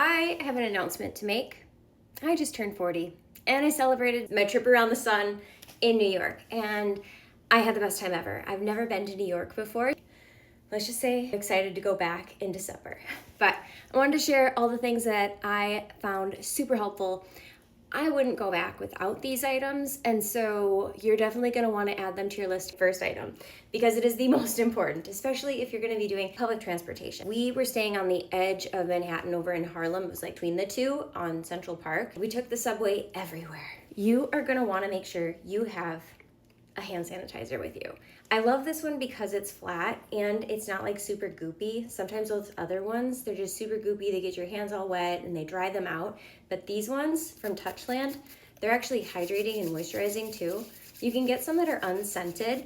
I have an announcement to make. I just turned 40 and I celebrated my trip around the sun in New York, and I had the best time ever. I've never been to New York before. Let's just say I'm excited to go back in December. But I wanted to share all the things that I found super helpful. I wouldn't go back without these items, and so you're definitely going to want to add them to your list first item because it is the most important, especially if you're going to be doing public transportation. We were staying on the edge of Manhattan over in Harlem. It was like between the two on Central Park. We took the subway everywhere. You are going to want to make sure you have a hand sanitizer with you. I love this one because it's flat and it's not like super goopy. Sometimes those other ones, they're just super goopy. They get your hands all wet and they dry them out. But these ones from Touchland, they're actually hydrating and moisturizing too. You can get some that are unscented.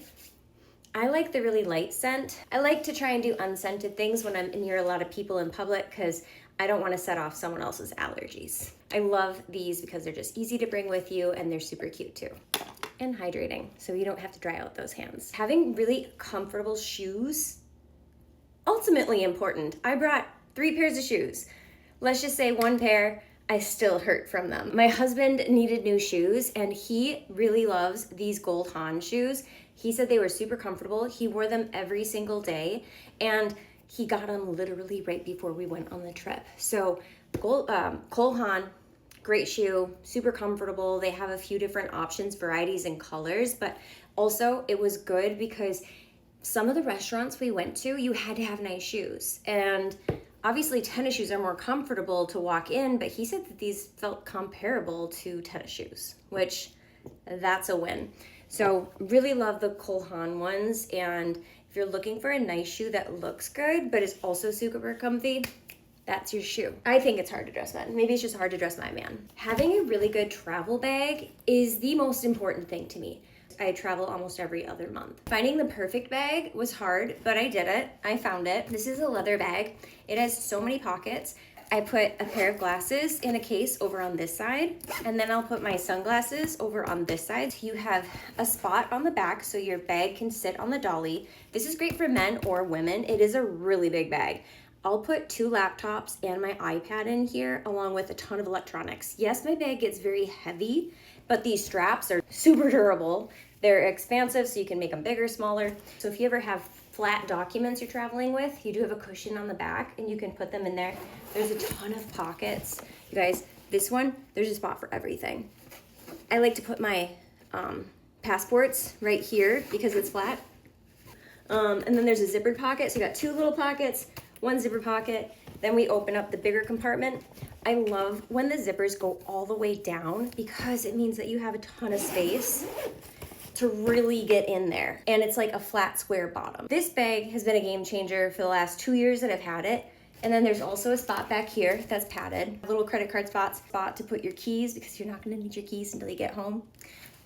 I like the really light scent. I like to try and do unscented things when I'm near a lot of people in public because I don't want to set off someone else's allergies. I love these because they're just easy to bring with you and they're super cute too. And hydrating, so you don't have to dry out those hands. Having really comfortable shoes, ultimately important. I brought 3 pairs of shoes. Let's just say 1 pair, I still hurt from them. My husband needed new shoes and he really loves these Gold Han shoes. He said they were super comfortable. He wore them every single day and he got them literally right before we went on the trip. So Cole Haan, great shoe, super comfortable. They have a few different options, varieties, and colors, but also it was good because some of the restaurants we went to, you had to have nice shoes. And obviously tennis shoes are more comfortable to walk in, but he said that these felt comparable to tennis shoes, which that's a win. So really love the Cole Haan ones. And if you're looking for a nice shoe that looks good, but is also super comfy, that's your shoe. I think it's hard to dress men. Maybe it's just hard to dress my man. Having a really good travel bag is the most important thing to me. I travel almost every other month. Finding the perfect bag was hard, but I did it. I found it. This is a leather bag. It has so many pockets. I put a pair of glasses in a case over on this side, and then I'll put my sunglasses over on this side. You have a spot on the back so your bag can sit on the dolly. This is great for men or women. It is a really big bag. I'll put 2 laptops and my iPad in here along with a ton of electronics. Yes, my bag gets very heavy, but these straps are super durable. They're expansive, so you can make them bigger, smaller. So if you ever have flat documents you're traveling with, you do have a cushion on the back and you can put them in there. There's a ton of pockets. You guys, this one, there's a spot for everything. I like to put my passports right here because it's flat. And then there's a zippered pocket. So you got 2 little pockets, 1 zipper pocket, then we open up the bigger compartment. I love when the zippers go all the way down because it means that you have a ton of space to really get in there. And it's like a flat square bottom. This bag has been a game changer for the last 2 years that I've had it. And then there's also a spot back here that's padded. A little credit card spot to put your keys because you're not gonna need your keys until you get home.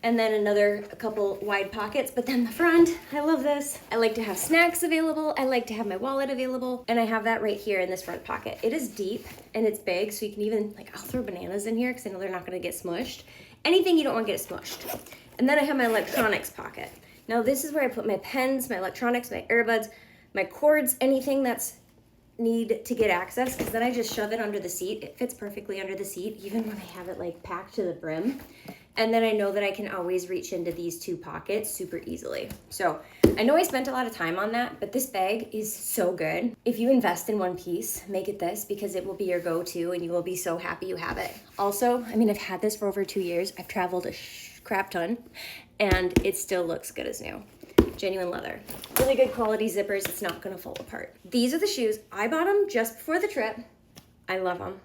And then a couple wide pockets, but then the front, I love this. I like to have snacks available. I like to have my wallet available. And I have that right here in this front pocket. It is deep and it's big, so you can even, I'll throw bananas in here because I know they're not gonna get smushed. Anything you don't want to get smushed. And then I have my electronics pocket. Now this is where I put my pens, my electronics, my earbuds, my cords, anything that's need to get access, because then I just shove it under the seat. It fits perfectly under the seat, even when I have it packed to the brim. And then I know that I can always reach into these 2 pockets super easily. So I know I spent a lot of time on that, but this bag is so good. If you invest in one piece, make it this because it will be your go-to and you will be so happy you have it. Also, I've had this for over 2 years. I've traveled a crap ton and it still looks good as new. Genuine leather. Really good quality zippers. It's not gonna fall apart. These are the shoes. I bought them just before the trip. I love them.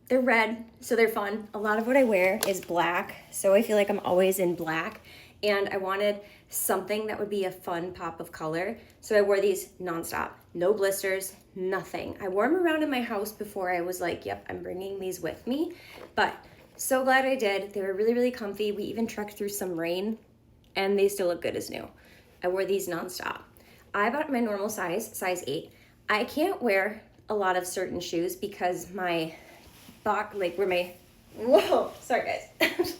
They're red, so they're fun. A lot of what I wear is black, so I feel like I'm always in black, and I wanted something that would be a fun pop of color, so I wore these nonstop. No blisters, nothing. I wore them around in my house before I was like, yep, I'm bringing these with me, but so glad I did. They were really, really comfy. We even trekked through some rain, and they still look good as new. I wore these nonstop. I bought my normal size 8. I can't wear a lot of certain shoes because my sorry guys.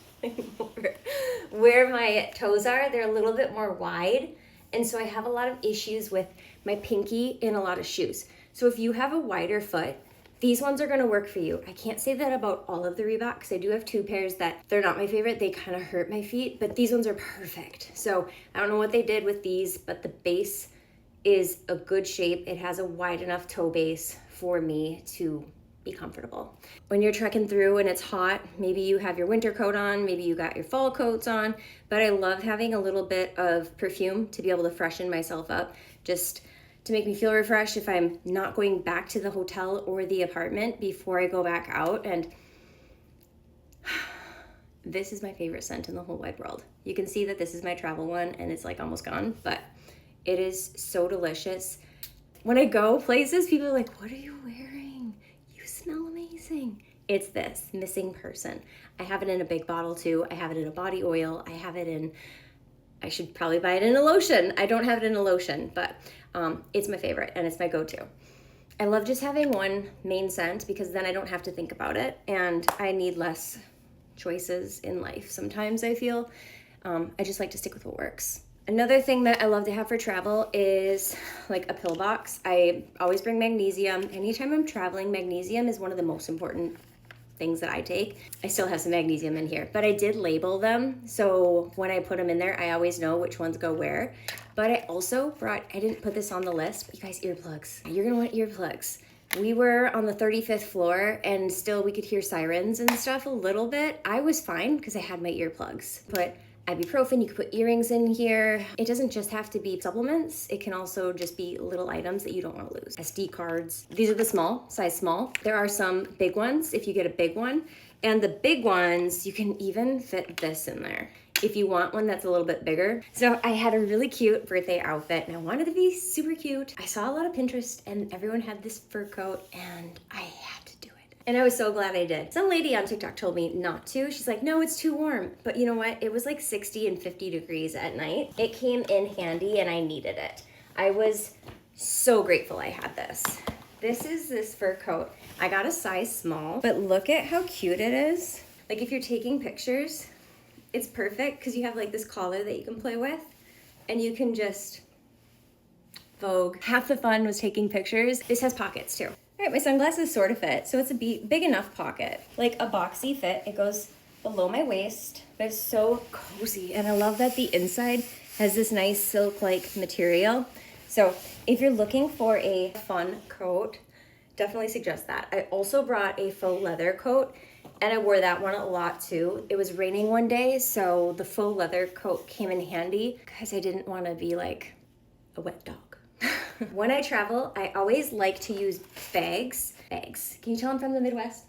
Where my toes are, they're a little bit more wide. And so I have a lot of issues with my pinky in a lot of shoes. So if you have a wider foot, These ones are gonna work for you. I can't say that about all of the Reebok because I do have 2 pairs that they're not my favorite. They kind of hurt my feet, but these ones are perfect. So I don't know what they did with these, but the base is a good shape. It has a wide enough toe base for me to be comfortable. When you're trekking through and it's hot, maybe you have your winter coat on, maybe you got your fall coats on, but I love having a little bit of perfume to be able to freshen myself up, just to make me feel refreshed if I'm not going back to the hotel or the apartment before I go back out. And this is my favorite scent in the whole wide world. You can see that this is my travel one and it's like almost gone, but it is so delicious. When I go places, people are like, what are you wearing? You smell amazing. It's this Missing Person. I have it in a big bottle too. I have it in a body oil. I have it in, I should probably buy it in a lotion. I don't have it in a lotion, but it's my favorite and it's my go-to. I love just having one main scent because then I don't have to think about it and I need less choices in life. Sometimes I feel I just like to stick with what works. Another thing that I love to have for travel is like a pill box. I always bring magnesium. Anytime I'm traveling, magnesium is one of the most important things that I take. I still have some magnesium in here, but I did label them. So when I put them in there, I always know which ones go where. But I also brought, I didn't put this on the list, but you guys, earplugs. You're gonna want earplugs. We were on the 35th floor and still we could hear sirens and stuff a little bit. I was fine because I had my earplugs. But ibuprofen, you could put earrings in here. It doesn't just have to be supplements. It can also just be little items that you don't want to lose. SD cards. These are the small, size small. There are some big ones if you get a big one. And the big ones, you can even fit this in there if you want one that's a little bit bigger. So I had a really cute birthday outfit and I wanted to be super cute. I saw a lot of Pinterest and everyone had this fur coat and I had to do it. And I was so glad I did. Some lady on TikTok told me not to. She's like, no, it's too warm. But you know what? It was like 60 and 50 degrees at night. It came in handy and I needed it. I was so grateful I had this. This is this fur coat. I got a size small, but look at how cute it is. Like if you're taking pictures, it's perfect because you have like this collar that you can play with and you can just Vogue. Half the fun was taking pictures. This has pockets too. All right, my sunglasses sort of fit, so it's a big enough pocket. Like a boxy fit, it goes below my waist, but it's so cozy. And I love that the inside has this nice silk-like material. So if you're looking for a fun coat, definitely suggest that. I also brought a faux leather coat and I wore that one a lot too. It was raining one day, so the faux leather coat came in handy because I didn't want to be like a wet dog. When I travel, I always like to use bags. Can you tell I'm from the Midwest?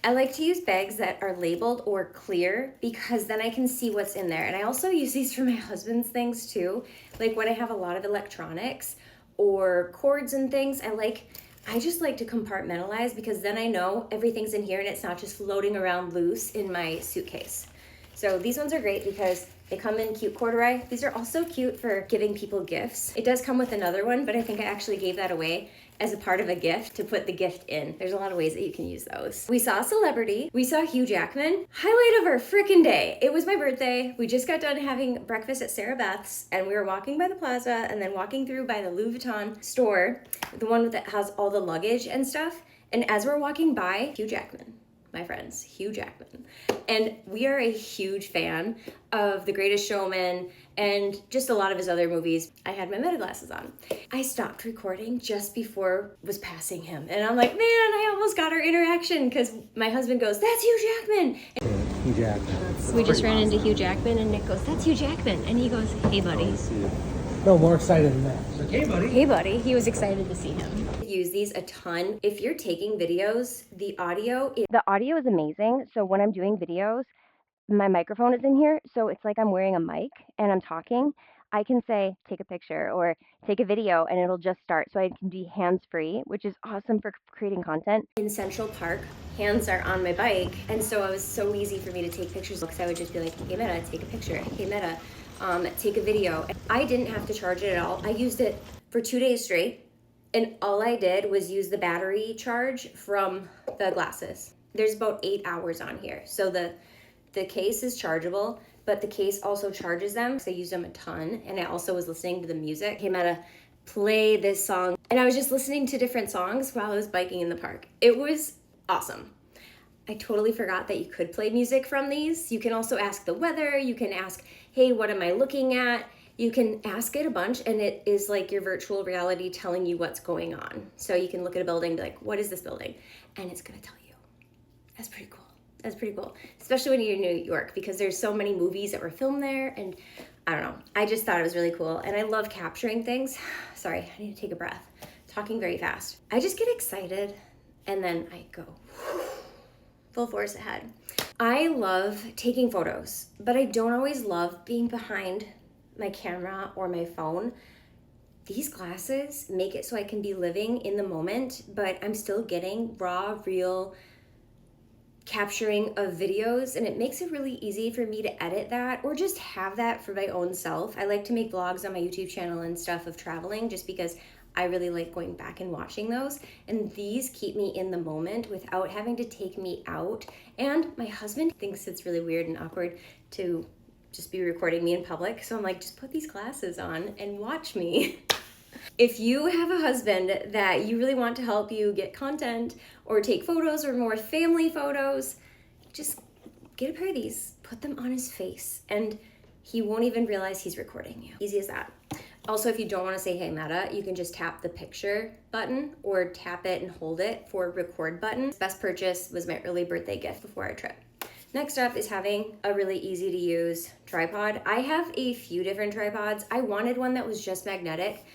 I like to use bags that are labeled or clear because then I can see what's in there. And I also use these for my husband's things too. Like when I have a lot of electronics or cords and things, I just like to compartmentalize because then I know everything's in here and it's not just floating around loose in my suitcase. So these ones are great because they come in cute corduroy. These are also cute for giving people gifts. It does come with another one, but I think I actually gave that away as a part of a gift to put the gift in. There's a lot of ways that you can use those. We saw a celebrity. We saw Hugh Jackman. Highlight of our freaking day. It was my birthday. We just got done having breakfast at Sarah Beth's and we were walking by the plaza and then walking through by the Louis Vuitton store, the one that has all the luggage and stuff. And as we're walking by, Hugh Jackman, my friends, Hugh Jackman. And we are a huge fan of The Greatest Showman and just a lot of his other movies. I had my meta glasses on. I stopped recording just before was passing him. And I'm like, man, I almost got our interaction because my husband goes, that's Hugh Jackman. Hugh Jackman. We just ran into Hugh Jackman and Nick goes, that's Hugh Jackman. And he goes, hey buddy. No, more excited than that. Like, hey buddy. Hey buddy. He was excited to see him. Use these a ton. If you're taking videos, the audio is amazing. So when I'm doing videos, my microphone is in here, so it's like I'm wearing a mic and I'm talking. I can say take a picture or take a video and it'll just start, so I can be hands-free, which is awesome for creating content. In Central Park, hands are on my bike, and so it was so easy for me to take pictures because I would just be like, hey Meta, take a picture. Hey Meta, take a video. I didn't have to charge it at all. I used it for 2 days straight. And all I did was use the battery charge from the glasses. There's about 8 hours on here. So the case is chargeable, but the case also charges them. So I used them a ton. And I also was listening to the music. Came at play this song. And I was just listening to different songs while I was biking in the park. It was awesome. I totally forgot that you could play music from these. You can also ask the weather. You can ask, hey, what am I looking at? You can ask it a bunch, and it is like your virtual reality telling you what's going on. So you can look at a building and be like, what is this building? And it's gonna tell you. That's pretty cool. That's pretty cool. Especially when you're in New York, because there's so many movies that were filmed there, and I don't know. I just thought it was really cool, and I love capturing things. Sorry, I need to take a breath. Talking very fast. I just get excited, and then I go full force ahead. I love taking photos, but I don't always love being behind my camera or my phone. These glasses make it so I can be living in the moment, but I'm still getting raw, real capturing of videos, and it makes it really easy for me to edit that or just have that for my own self. I like to make vlogs on my YouTube channel and stuff of traveling just because I really like going back and watching those, and these keep me in the moment without having to take me out. And my husband thinks it's really weird and awkward to just be recording me in public, so I'm like, just put these glasses on and watch me. If you have a husband that you really want to help you get content or take photos or more family photos, just get a pair of these, put them on his face, and he won't even realize he's recording you. Easy as that. Also, if you don't want to say, hey Meta, you can just tap the picture button or tap it and hold it for record button. Best purchase was my early birthday gift before our trip. Next up is having a really easy to use tripod. I have a few different tripods. I wanted one that was just magnetic.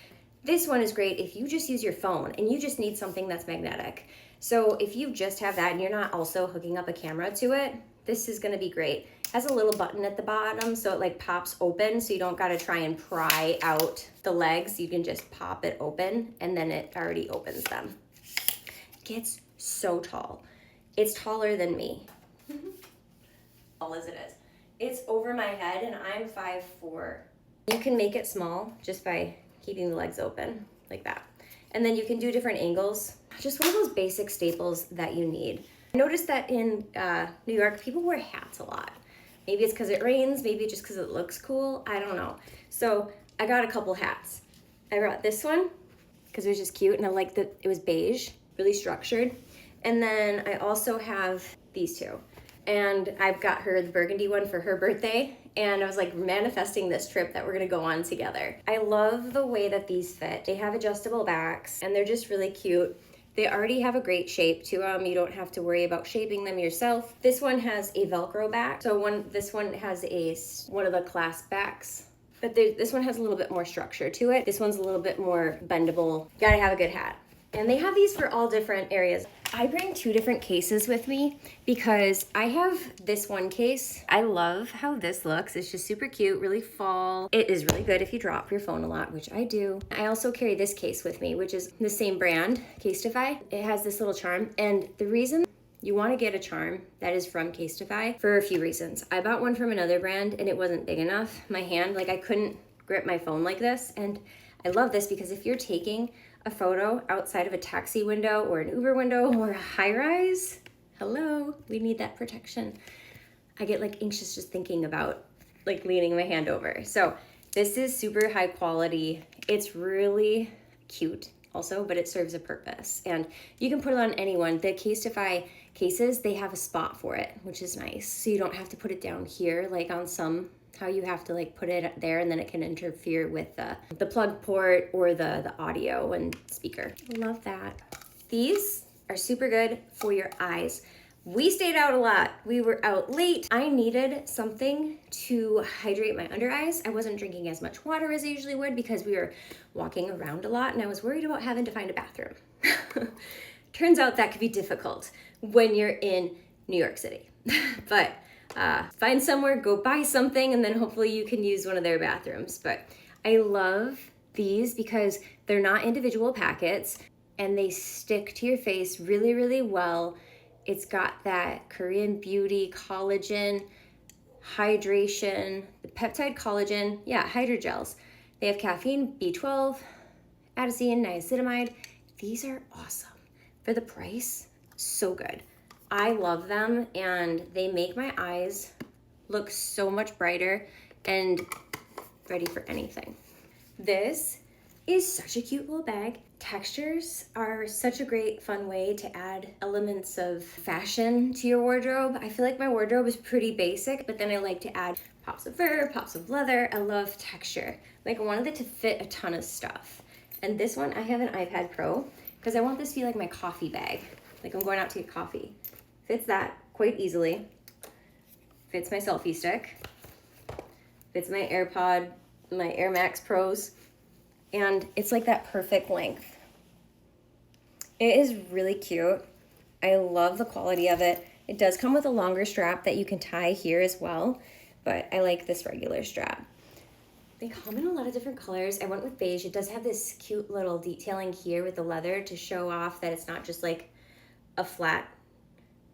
This one is great if you just use your phone and you just need something that's magnetic. So if you just have that and you're not also hooking up a camera to it, this is gonna be great. It has a little button at the bottom so it like pops open, so you don't gotta try and pry out the legs. You can just pop it open and then it already opens them. It gets so tall. It's taller than me. Tall as it is. It's over my head and I'm 5'4". You can make it small just by keeping the legs open like that. And then you can do different angles. Just one of those basic staples that you need. I noticed that in New York, people wear hats a lot. Maybe it's because it rains, maybe just because it looks cool, I don't know. So I got a couple hats. I brought this one because it was just cute and I liked that it was beige, really structured. And then I also have these two. And I've got her the burgundy one for her birthday, and I was like manifesting this trip that we're gonna go on together. I love the way that these fit. They have adjustable backs and they're just really cute. They already have a great shape to them. You don't have to worry about shaping them yourself. This one has a Velcro back. So this one has one of the clasp backs, but this one has a little bit more structure to it. This one's a little bit more bendable. You gotta have a good hat. And they have these for all different areas. I bring two different cases with me because I have this one case. I love how this looks. It's just super cute, really fall. It is really good if you drop your phone a lot, which I do. I also carry this case with me, which is the same brand, Casetify. It has this little charm, and the reason you want to get a charm that is from Casetify for a few reasons. I bought one from another brand and it wasn't big enough. My hand, like I couldn't grip my phone like this, and I love this because if you're taking a photo outside of a taxi window or an Uber window or a high rise, hello, we need that protection. I get like anxious just thinking about like leaning my hand over. So this is super high quality. It's really cute also, but it serves a purpose. And you can put it on anyone. The Casetify cases, they have a spot for it, which is nice. So you don't have to put it down here like on some, how you have to like put it there and then it can interfere with the plug port or the audio and speaker. I love that. These are super good for your eyes. We stayed out a lot. We were out late. I needed something to hydrate my under eyes. I wasn't drinking as much water as I usually would because we were walking around a lot and I was worried about having to find a bathroom. Turns out that could be difficult when you're in New York City. But find somewhere, go buy something, and then hopefully you can use one of their bathrooms. But I love these because they're not individual packets and they stick to your face really, really well. It's got that Korean beauty collagen, hydration, the peptide collagen, hydrogels. They have caffeine, B12, adenosine, niacinamide. These are awesome. For the price, so good. I love them and they make my eyes look so much brighter and ready for anything. This is such a cute little bag. Textures are such a great fun way to add elements of fashion to your wardrobe. I feel like my wardrobe is pretty basic, but then I like to add pops of fur, pops of leather. I love texture. Like I wanted it to fit a ton of stuff. And this one, I have an iPad Pro because I want this to be like my coffee bag. Like I'm going out to get coffee. Fits that quite easily. Fits my selfie stick. Fits my AirPod, my Air Max Pros. And it's like that perfect length. It is really cute. I love the quality of it. It does come with a longer strap that you can tie here as well, but I like this regular strap. They come in a lot of different colors. I went with beige. It does have this cute little detailing here with the leather to show off that it's not just like a flat,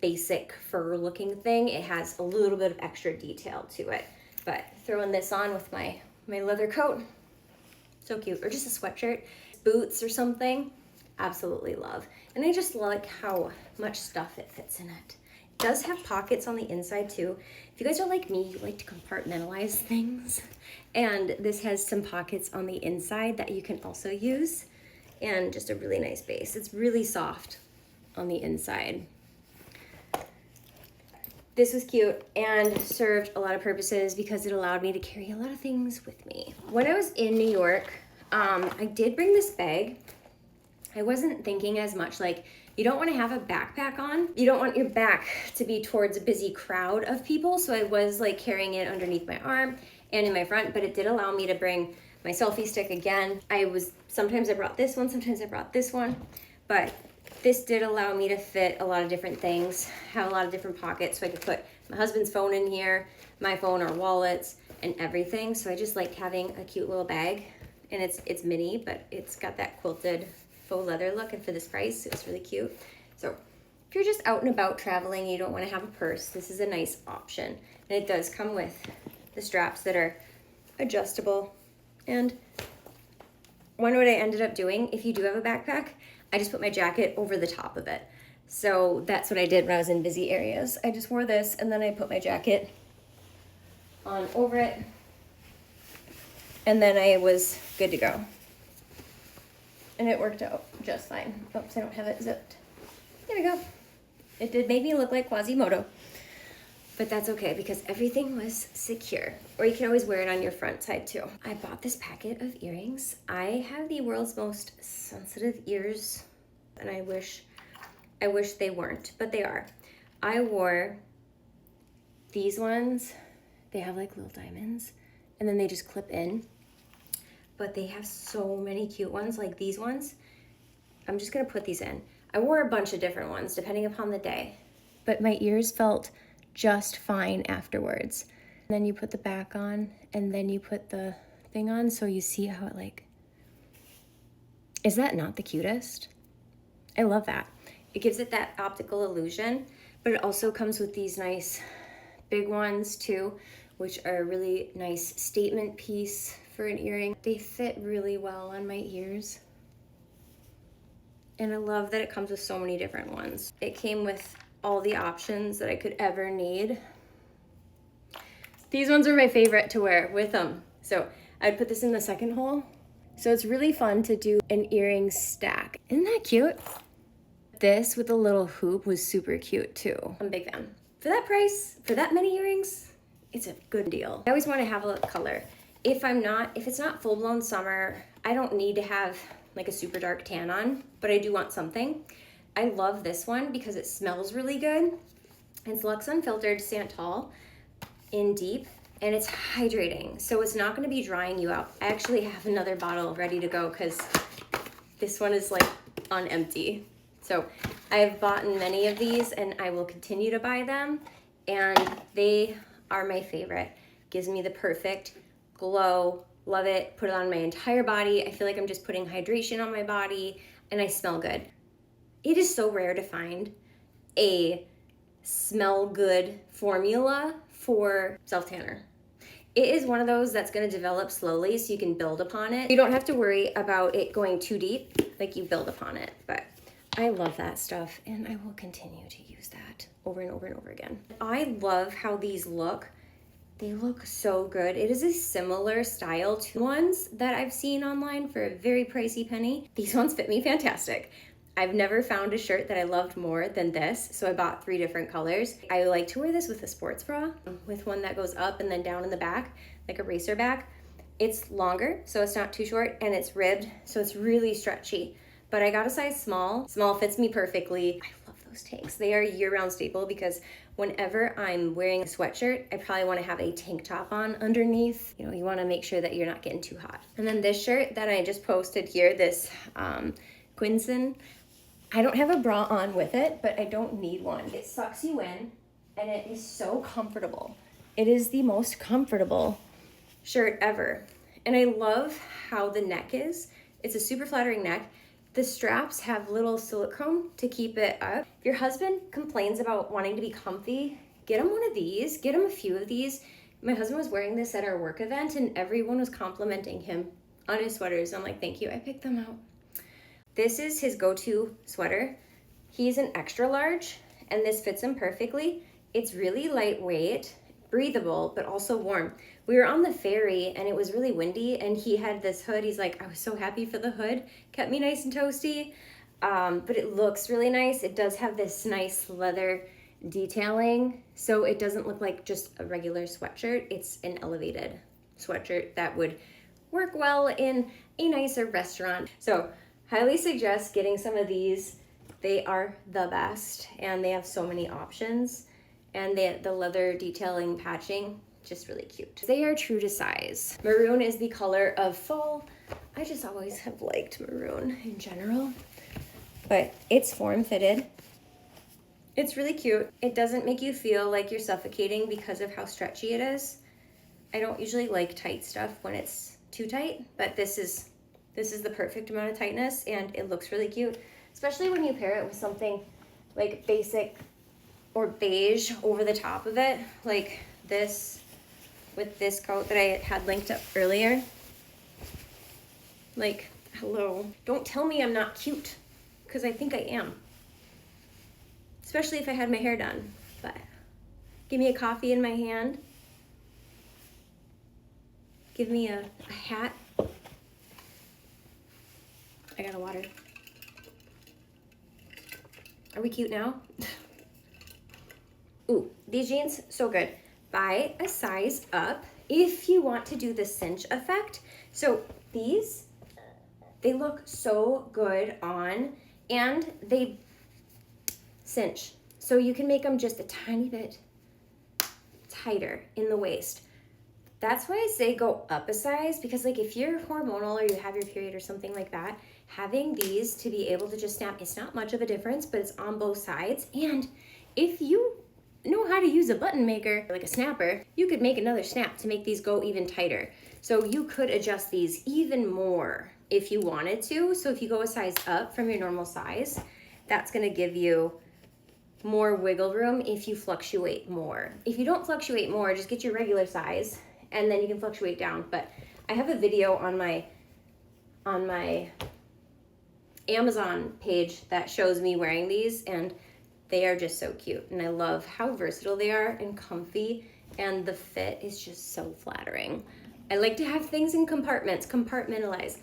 basic fur looking thing. It has a little bit of extra detail to it. But throwing this on with my leather coat, so cute. Or just a sweatshirt, boots or something, absolutely love. And I just like how much stuff it fits in it. It does have pockets on the inside too. If you guys are like me, you like to compartmentalize things. And this has some pockets on the inside that you can also use. And just a really nice base. It's really soft on the inside. This was cute and served a lot of purposes because it allowed me to carry a lot of things with me. When I was in New York, I did bring this bag. I wasn't thinking as much, like, you don't want to have a backpack on. You don't want your back to be towards a busy crowd of people. So I was like carrying it underneath my arm and in my front, but it did allow me to bring my selfie stick again. Sometimes I brought this one, sometimes I brought this one, but this did allow me to fit a lot of different things, have a lot of different pockets, so I could put my husband's phone in here, my phone, our wallets, and everything. So I just liked having a cute little bag, and it's mini, but it's got that quilted faux leather look, and for this price, it's really cute. So if you're just out and about traveling and you don't want to have a purse, this is a nice option. And it does come with the straps that are adjustable. And what I ended up doing, if you do have a backpack, I just put my jacket over the top of it. So that's what I did when I was in busy areas. I just wore this and then I put my jacket on over it. And then I was good to go. And it worked out just fine. Oops, I don't have it zipped. There we go. It did make me look like Quasimodo. But that's okay because everything was secure. Or you can always wear it on your front side too. I bought this packet of earrings. I have the world's most sensitive ears, and I wish they weren't, but they are. I wore these ones. They have like little diamonds, and then they just clip in. But they have so many cute ones, like these ones. I'm just gonna put these in. I wore a bunch of different ones depending upon the day, but my ears felt just fine afterwards. And then you put the back on and then you put the thing on, so you see how it like, is that not the cutest? I love that. It gives it that optical illusion, but it also comes with these nice big ones too, which are a really nice statement piece for an earring. They fit really well on my ears. And I love that it comes with so many different ones. It came with all the options that I could ever need. These ones are my favorite to wear with them. So I'd put this in the second hole. So it's really fun to do an earring stack. Isn't that cute? This with a little hoop was super cute too. I'm a big fan. For that price, for that many earrings, it's a good deal. I always want to have a color. If it's not full-blown summer, I don't need to have like a super dark tan on, but I do want something. I love this one because it smells really good. It's Luxe Unfiltered Santal in deep, and it's hydrating, so it's not going to be drying you out. I actually have another bottle ready to go because this one is like on empty. So I've bought many of these and I will continue to buy them, and they are my favorite. Gives me the perfect glow. Love it. Put it on my entire body. I feel like I'm just putting hydration on my body, and I smell good. It is so rare to find a smell good formula for self-tanner. It is one of those that's going to develop slowly, so you can build upon it. You don't have to worry about it going too deep, like you build upon it. But I love that stuff, and I will continue to use that over and over and over again. I love how these look They look so good. It is a similar style to ones that I've seen online for a very pricey penny. These ones fit me fantastic. I've never found a shirt that I loved more than this, so I bought 3 different colors. I like to wear this with a sports bra, with one that goes up and then down in the back, like a racer back. It's longer, so it's not too short, and it's ribbed, so it's really stretchy. But I got a size small. Small fits me perfectly. I love those tanks. They are a year-round staple because whenever I'm wearing a sweatshirt, I probably want to have a tank top on underneath. You know, you want to make sure that you're not getting too hot. And then this shirt that I just posted here, this Quinson, I don't have a bra on with it, but I don't need one. It sucks you in, and it is so comfortable. It is the most comfortable shirt ever. And I love how the neck is. It's a super flattering neck. The straps have little silicone to keep it up. If your husband complains about wanting to be comfy, get him one of these, get him a few of these. My husband was wearing this at our work event and everyone was complimenting him on his sweaters. I'm like, thank you, I picked them out. This is his go-to sweater. He's an extra large and this fits him perfectly. It's really lightweight, breathable, but also warm. We were on the ferry and it was really windy and he had this hood. He's like, I was so happy for the hood. Kept me nice and toasty, but it looks really nice. It does have this nice leather detailing, so it doesn't look like just a regular sweatshirt. It's an elevated sweatshirt that would work well in a nicer restaurant. So highly suggest getting some of these. They are the best and they have so many options. And the leather detailing patching, just really cute. They are true to size. Maroon is the color of fall. I just always have liked maroon in general, but it's form fitted. It's really cute. It doesn't make you feel like you're suffocating because of how stretchy it is. I don't usually like tight stuff when it's too tight, but this is the perfect amount of tightness and it looks really cute, especially when you pair it with something like basic or beige over the top of it, like this with this coat that I had linked up earlier. Like, hello. Don't tell me I'm not cute, because I think I am. Especially if I had my hair done. But give me a coffee in my hand. Give me a hat. I got a water. Are we cute now? Ooh, these jeans, so good. Buy a size up if you want to do the cinch effect. So these, they look so good on and they cinch. So you can make them just a tiny bit tighter in the waist. That's why I say go up a size, because like if you're hormonal or you have your period or something like that, having these to be able to just snap, it's not much of a difference, but it's on both sides. And if you know how to use a button maker, like a snapper, you could make another snap to make these go even tighter. So you could adjust these even more if you wanted to. So if you go a size up from your normal size, that's gonna give you more wiggle room if you fluctuate more. If you don't fluctuate more, just get your regular size and then you can fluctuate down. But I have a video on my Amazon page that shows me wearing these and they are just so cute, and I love how versatile they are and comfy, and the fit is just so flattering. I like to have things in compartments, compartmentalize.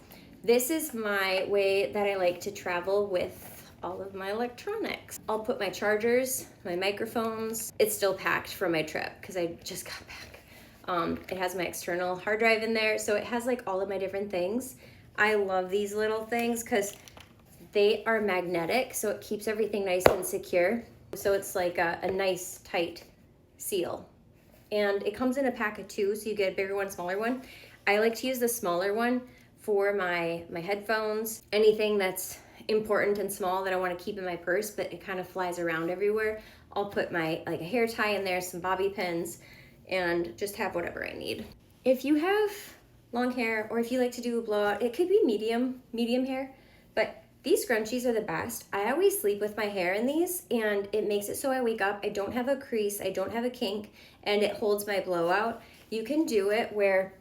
This is my way that I like to travel with all of my electronics. I'll put my chargers, my microphones. It's still packed from my trip because I just got back. It has my external hard drive in there, so it has like all of my different things. I love these little things because they are magnetic, so it keeps everything nice and secure. So it's like a nice tight seal. And it comes in a pack of 2, so you get a bigger one, smaller one. I like to use the smaller one for my headphones, anything that's important and small that I want to keep in my purse, but it kind of flies around everywhere. I'll put my like a hair tie in there, some bobby pins, and just have whatever I need. If you have long hair, or if you like to do a blowout, it could be medium hair, but these scrunchies are the best. I always sleep with my hair in these, and it makes it so I wake up, I don't have a crease, I don't have a kink, and it holds my blowout. You can do it where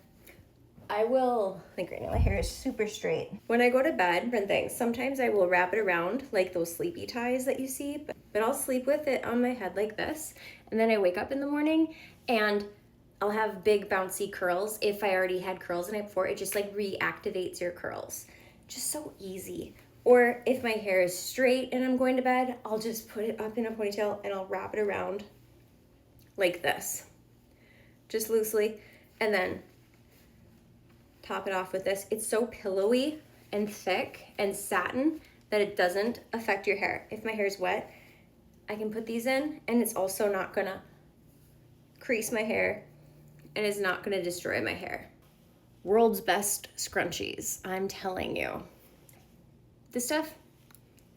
I will, like right now my hair is super straight. When I go to bed and things, sometimes I will wrap it around like those sleepy ties that you see, but I'll sleep with it on my head like this, and then I wake up in the morning and I'll have big bouncy curls. If I already had curls the night before, it just like reactivates your curls. Just so easy. Or if my hair is straight and I'm going to bed, I'll just put it up in a ponytail and I'll wrap it around like this, just loosely, and then top it off with this. It's so pillowy and thick and satin that it doesn't affect your hair. If my hair is wet, I can put these in and it's also not gonna crease my hair and is not gonna destroy my hair. World's best scrunchies, I'm telling you. This stuff,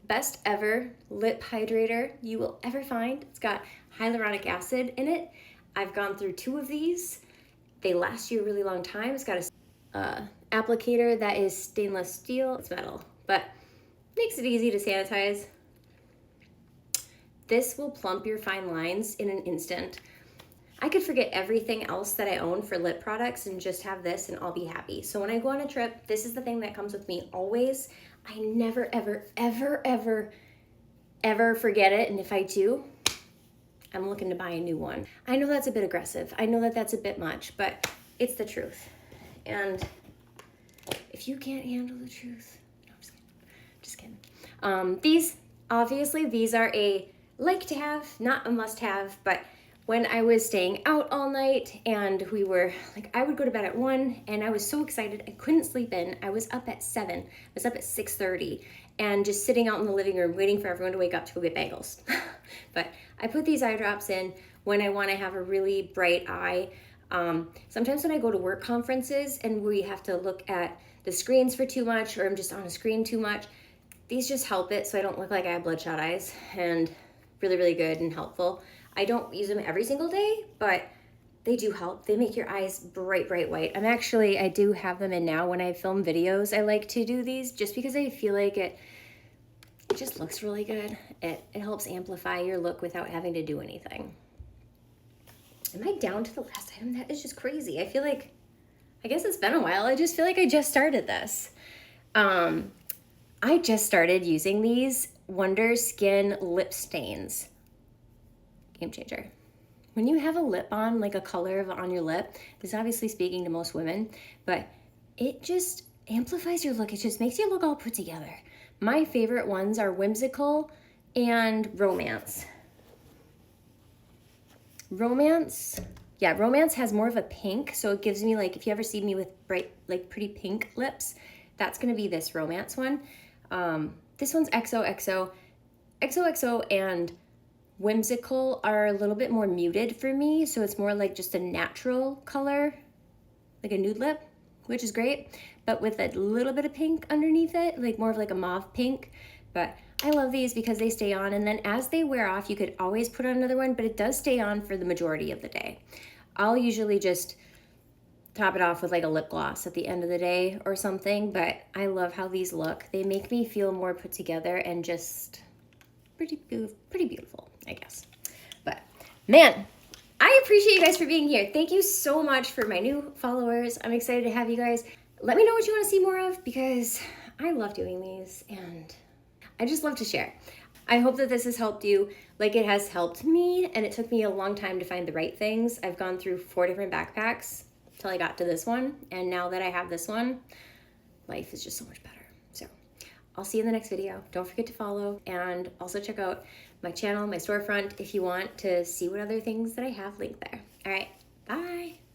best ever lip hydrator you will ever find. It's got hyaluronic acid in it. I've gone through 2 of these. They last you a really long time. It's got a applicator that is stainless steel. It's metal, but makes it easy to sanitize. This will plump your fine lines in an instant. I could forget everything else that I own for lip products and just have this and I'll be happy. So when I go on a trip, this is the thing that comes with me always. I never, ever, ever, ever, ever forget it. And if I do, I'm looking to buy a new one. I know that's a bit aggressive. I know that that's a bit much, but it's the truth. And if you can't handle the truth, no, I'm just kidding. These, obviously, these are a like to have, not a must have, but when I was staying out all night and we were like, I would go to bed at 1 and I was so excited. I couldn't sleep in. I was up at 7. I was up at 6:30 and just sitting out in the living room waiting for everyone to wake up to go get bagels. But I put these eye drops in when I want to have a really bright eye. Sometimes when I go to work conferences and we have to look at the screens for too much or I'm just on a screen too much, these just help it so I don't look like I have bloodshot eyes, and really, really good and helpful. I don't use them every single day, but they do help. They make your eyes bright, bright white. I do have them in now. When I film videos, I like to do these just because I feel like it just looks really good. It helps amplify your look without having to do anything. Am I down to the last item? That is just crazy. I guess it's been a while. I just feel like I just started this. I just started using these Wonder Skin lip stains. Game changer. When you have a lip on, like a color on your lip, this is obviously speaking to most women, but it just amplifies your look. It just makes you look all put together. My favorite ones are Whimsical and Romance. Romance has more of a pink, so it gives me, like, if you ever see me with bright, like pretty pink lips, that's gonna be this Romance one. This one's XOXO. XOXO and Whimsical are a little bit more muted for me, so it's more like just a natural color, like a nude lip, which is great, but with a little bit of pink underneath it, like more of like a mauve pink. But I love these because they stay on, and then as they wear off, you could always put on another one, but it does stay on for the majority of the day. I'll usually just top it off with like a lip gloss at the end of the day or something, but I love how these look. They make me feel more put together and just pretty beautiful, I guess. But man, I appreciate you guys for being here. Thank you so much for my new followers. I'm excited to have you guys. Let me know what you want to see more of because I love doing these and I just love to share. I hope that this has helped you like it has helped me, and it took me a long time to find the right things. I've gone through 4 different backpacks till I got to this one, and now that I have this one, life is just so much better. So I'll see you in the next video. Don't forget to follow, and also check out my channel, my storefront, if you want to see what other things that I have linked there. All right, bye.